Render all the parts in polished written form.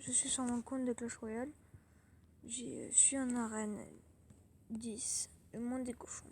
je suis sur mon compte de Clash Royale. Je suis en arène 10, le monde des cochons.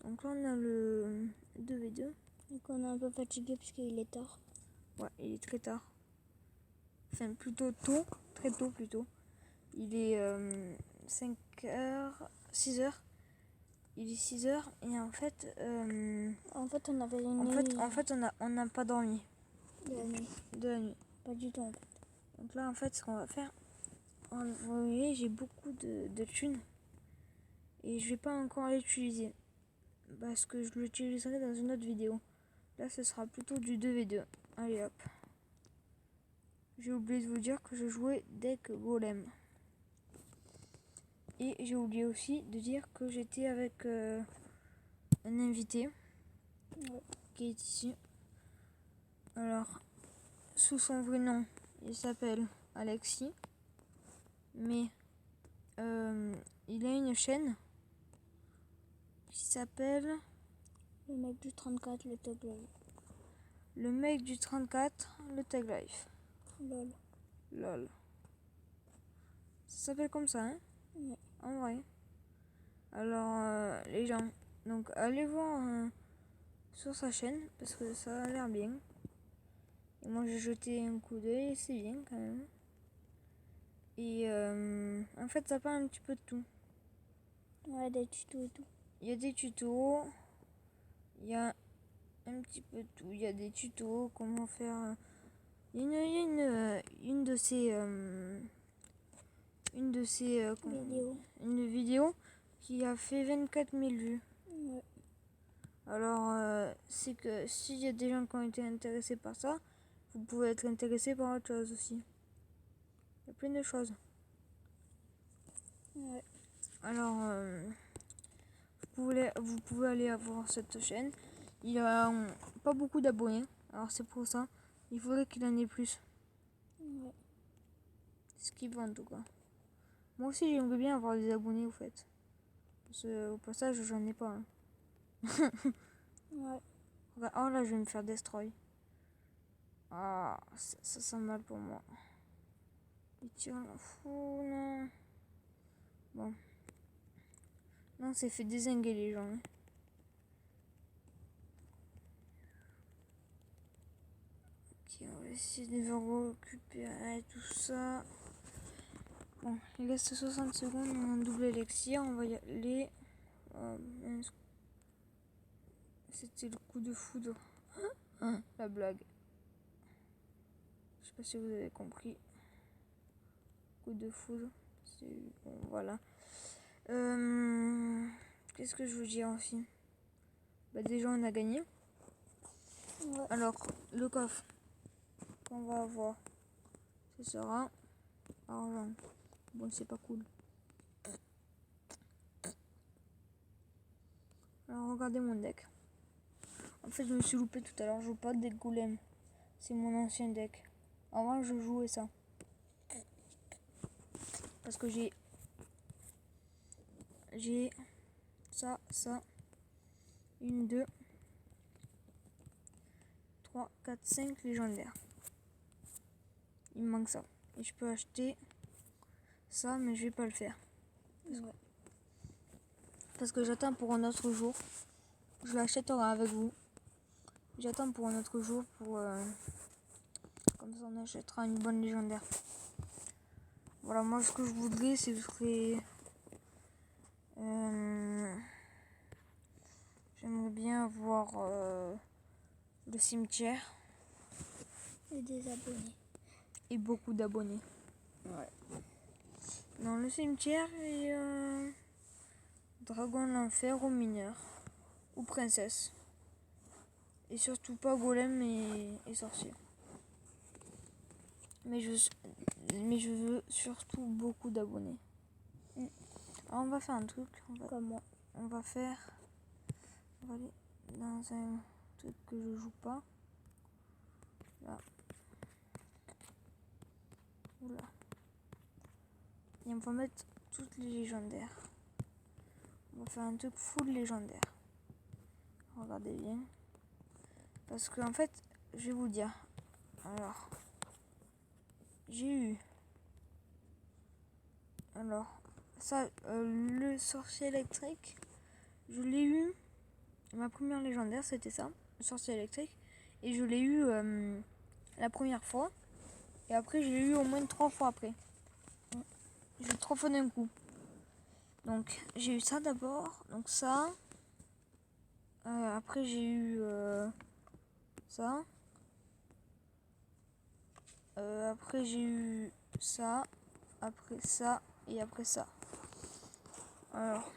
Donc là, on a le 2v2. Donc on est un peu fatigué parce qu'il est tard. Ouais, il est très tard. Enfin, plutôt tôt, très tôt plutôt. Il est 5h, 6h. Il est 6h et en fait... on avait une nuit. En fait, on n'a pas dormi. De la nuit. Pas du tout en fait. Donc là, en fait, ce qu'on va faire... Vous voyez, j'ai beaucoup de thunes. Et je vais pas encore l'utiliser. Parce que je l'utiliserai dans une autre vidéo. Là, ce sera plutôt du 2v2. Allez, hop. J'ai oublié de vous dire que je jouais deck golem. Et j'ai oublié aussi de dire que j'étais avec un invité qui est ici. Alors, sous son vrai nom, il s'appelle Alexis. Mais il a une chaîne qui s'appelle... Le mec du 34, le Tag Life. Le mec du 34, le Tag Life. Lol. Ça s'appelle comme ça, hein? Ouais. En vrai. Alors, les gens, donc allez voir sur sa chaîne parce que ça a l'air bien. Et moi, j'ai jeté un coup d'œil et c'est bien quand même. Et en fait, ça parle un petit peu de tout. Ouais, des tutos et tout. Il y a des tutos. Il y a un petit peu de tout. Il y a des tutos, comment faire... Il y a une de ces vidéos qui a fait 24 000 vues. Ouais. Alors, c'est que s'il y a des gens qui ont été intéressés par ça, vous pouvez être intéressé par autre chose aussi. Il y a plein de choses. Ouais. Alors, vous pouvez aller voir cette chaîne. Il a pas beaucoup d'abonnés. Alors c'est pour ça. Il faudrait qu'il en ait plus. Ouais. Ce qu'il veut en tout cas. Moi aussi j'aimerais bien avoir des abonnés au fait. Parce que au passage j'en ai pas. Hein. Ouais. Oh là je vais me faire destroy. Ah ça sent mal pour moi. Il tire la fou non. Bon. Non c'est fait dézinguer les gens. Hein. Ok on va essayer de récupérer tout ça. Bon, il reste 60 secondes, on a un double élixir, on va y aller. C'était le coup de foudre. La blague. Je sais pas si vous avez compris. Coup de foudre. Bon, voilà. Qu'est-ce que je veux dire aussi? Bah déjà on a gagné. Ouais. Alors, le coffre qu'on va avoir, ce sera argent. Bon, c'est pas cool. Alors, regardez mon deck. En fait, je me suis loupé tout à l'heure. Je joue pas de deck golem. C'est mon ancien deck. Avant, je jouais ça. Parce que j'ai ça, 1, 2, 3, 4, 5 légendaires. Il me manque ça. Et je peux acheter ça, mais je vais pas le faire. Parce que j'attends pour un autre jour. Je l'achèterai avec vous. J'attends pour un autre jour pour... comme ça on achètera une bonne légendaire. Voilà, moi ce que je voudrais c'est j'aimerais bien avoir le cimetière. Et des abonnés. Et beaucoup d'abonnés. Ouais. Dans le cimetière et dragon l'enfer ou mineur. Ou princesse. Et surtout pas golem et sorcier. Mais je veux surtout beaucoup d'abonnés. Alors on va faire un truc. Comme moi. On va aller dans un truc que je joue pas. Là. Oula. Et on va mettre toutes les légendaires. On va faire un truc full légendaire. Regardez bien. Parce que en fait, je vais vous dire. Alors. j'ai eu. Alors, ça, le sorcier électrique, je l'ai eu. Ma première légendaire, c'était ça, le sorcier électrique. Et je l'ai eu la première fois. Et après, je l'ai eu au moins 3 fois après. J'ai eu 3 fois d'un coup. Donc, j'ai eu ça d'abord. Donc, ça. Après, j'ai eu ça. Après, j'ai eu ça. Après ça. Et après ça. Alors,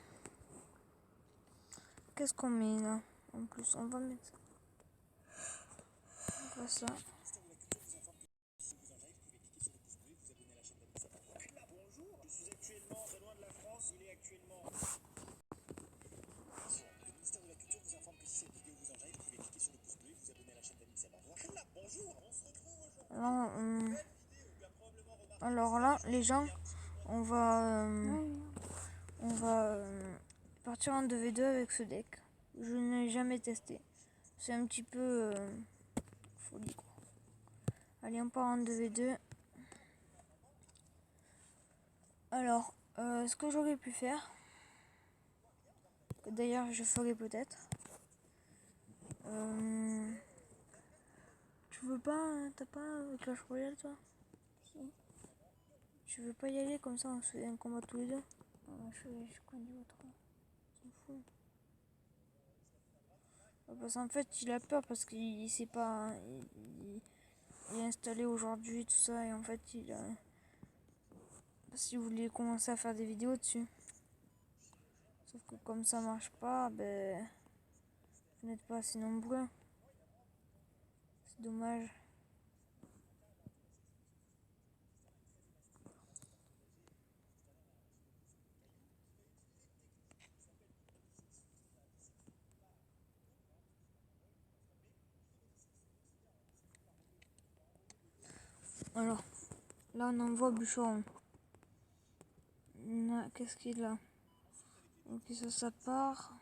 qu'est-ce qu'on met là? En plus, on va mettre ça. Alors, alors là, les gens, on va partir en 2v2 avec ce deck. Je n'ai jamais testé. C'est un petit peu folie quoi. Allez, on part en 2v2. Alors, ce que j'aurais pu faire, que d'ailleurs je ferai peut-être. Tu veux pas, t'as pas Clash Royale toi? Si. Tu veux pas y aller comme ça on se fait un combat tous les deux? Je connais niveau 3. S'en fout. Parce qu'en fait il a peur parce qu'il sait pas. Il est installé aujourd'hui tout ça et en fait il a. Si vous voulez commencer à faire des vidéos dessus. Sauf que comme ça marche pas, ben vous n'êtes pas assez nombreux. C'est dommage. Alors, là on envoie Bûcheron. Qu'est-ce qu'il a? Ok, ça part.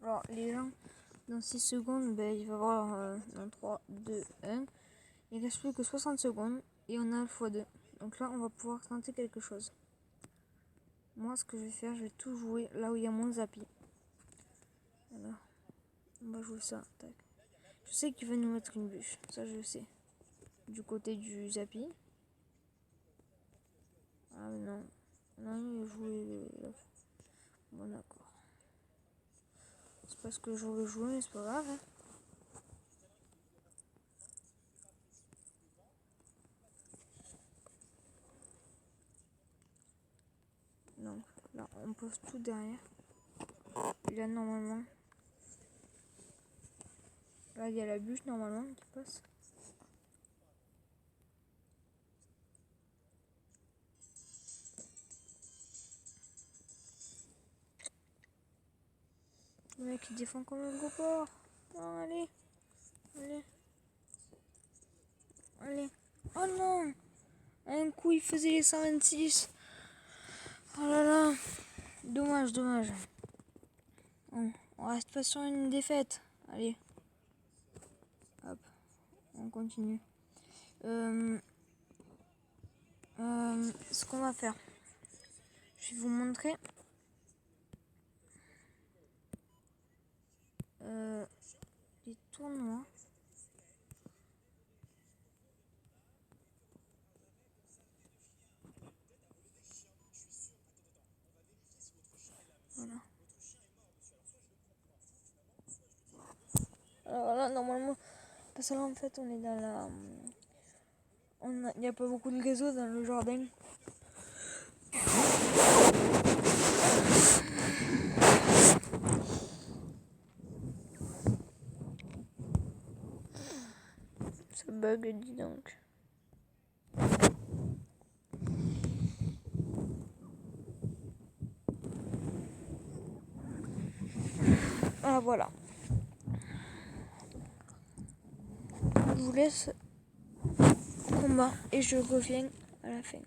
Alors, les gens, dans 6 secondes, ben, il va y avoir dans 3, 2, 1. Il reste plus que 60 secondes et on a le x2. Donc là, on va pouvoir tenter quelque chose. Moi, ce que je vais faire, je vais tout jouer là où il y a mon Zappy. Voilà. On va jouer ça. Tac. Je sais qu'il va nous mettre une bûche. Ça, je le sais. Du côté du Zappy. Ah non. Non, il a joué... Bon, d'accord. C'est pas ce que j'aurais joué, mais c'est pas grave. Hein. Donc là, on pose tout derrière. Et là, normalement... Là, il y a la bûche, normalement, qui passe. Le mec, il défend comme un gros porc. Non, allez. Allez. Allez. Oh non! Un coup, il faisait les 126. Oh là là. Dommage, dommage. On reste pas sur une défaite. Allez. Hop. On continue. Ce qu'on va faire. Je vais vous montrer. Les tournois. Voilà. Alors là, normalement, Parce que là, en fait, on est dans la... Il n'y a pas beaucoup de réseau dans le jardin. Ça bug, dis donc. Ah, voilà. Je vous laisse au combat et je reviens à la fin.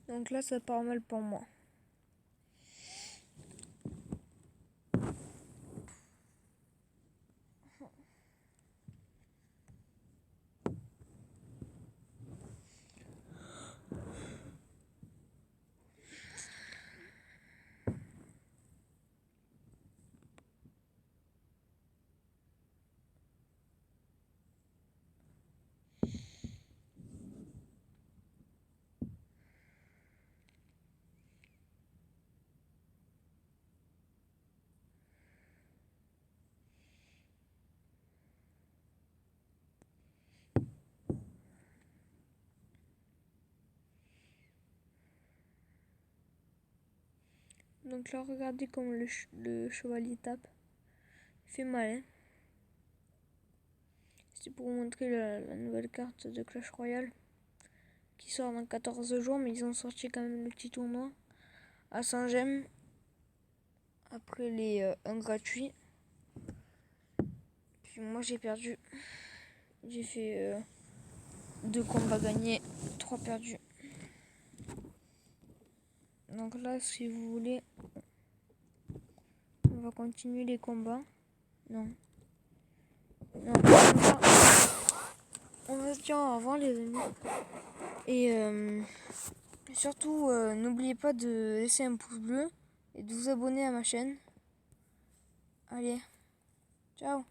Donc là, ça part mal pour moi. Donc là, regardez comme le chevalier tape. Il fait mal, hein. C'est pour vous montrer la nouvelle carte de Clash Royale qui sort dans 14 jours, mais ils ont sorti quand même le petit tournoi à Saint-Gemme après les 1 gratuits. Puis moi j'ai perdu. J'ai fait 2 combats gagnés, 3 perdus. Donc là, si vous voulez, on va continuer les combats. Non. Non, on va se dire au revoir les amis. Et surtout, n'oubliez pas de laisser un pouce bleu et de vous abonner à ma chaîne. Allez, ciao.